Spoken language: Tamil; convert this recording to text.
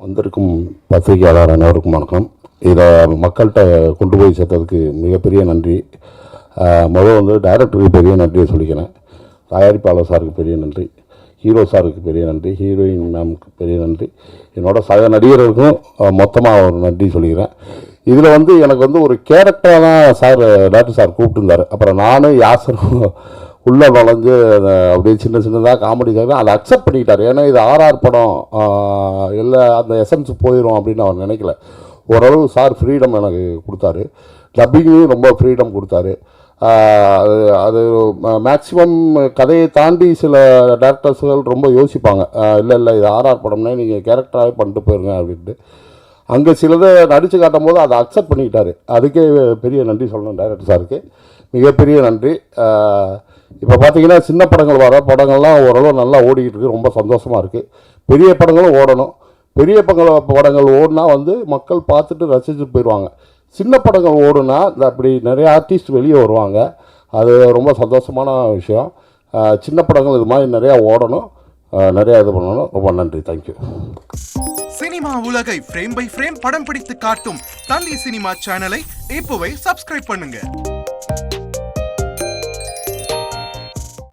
வந்திருக்கும் பத்திரிகையாளர் அனைவருக்கும் வணக்கம். இதை மக்கள்கிட்ட கொண்டு போய் சேர்த்ததுக்கு மிகப்பெரிய நன்றி. முதல் வந்து டைரக்டருக்கு பெரிய நன்றியை சொல்லிக்கிறேன். தயாரிப்பாளர் சாருக்கு பெரிய நன்றி, ஹீரோ சாருக்கு பெரிய நன்றி, ஹீரோயின் மேமுக்கு பெரிய நன்றி, என்னோட சக நடிகர்களுக்கும் மொத்தமாக ஒரு நன்றி சொல்லிக்கிறேன். இதில் வந்து எனக்கு வந்து ஒரு கேரக்டராக தான் சார் டாக்டர் சார் கூப்பிட்டுருந்தார். அப்புறம் நானும் யாசரும் உள்ளே நுழைஞ்சு அப்படியே சின்னதாக காமெடி சார் அதை அக்செப்ட் பண்ணிக்கிட்டார். ஏன்னா இது ஆர்ஆர் படம், இல்லை அந்த எசன்ஸ் போயிடும் அப்படின்னு அவர் நினைக்கல. ஓரளவு சார் ஃப்ரீடம் எனக்கு கொடுத்தாரு. டப்பிங்கும் ரொம்ப ஃப்ரீடம் கொடுத்தாரு. அது மேக்ஸிமம் கதையை தாண்டி சில டேரக்டர்ஸ்கள் ரொம்ப யோசிப்பாங்க, இல்லை இது ஆர்ஆர் படம்னா நீங்கள் கேரக்டராகவே பண்ணிட்டு போயிருங்க அப்படின்ட்டு. அங்கே சிலதை நடித்து காட்டும் போது அதை அக்செப்ட் பண்ணிக்கிட்டாரு. அதுக்கே பெரிய நன்றி சொல்லணும் டைரக்டர் சாருக்கு, மிகப்பெரிய நன்றி. இப்போ பார்த்தீங்கன்னா சின்ன படங்கள் வர படங்கள்லாம் ஓரளவு நல்லா ஓடிக்கிட்டு இருக்குது, ரொம்ப சந்தோஷமாக இருக்குது. பெரிய படங்களும் ஓடணும். பெரிய படங்கள் ஓடினா வந்து மக்கள் பார்த்துட்டு ரசிச்சுட்டு போயிடுவாங்க. சின்ன படங்கள் ஓடுனா அப்படி நிறைய ஆர்டிஸ்ட் வெளியே வருவாங்க, அது ரொம்ப சந்தோஷமான விஷயம். சின்ன படங்கள் இது மாதிரி நிறையா ஓடணும், நிறையா இது பண்ணணும். ரொம்ப நன்றி, தேங்க்யூ. சினிமா உலகை ஃப்ரேம் பை ஃப்ரேம் படம் பிடித்து காட்டும் தந்தி சினிமா சேனலை இப்போவே சப்ஸ்கிரைப் பண்ணுங்க.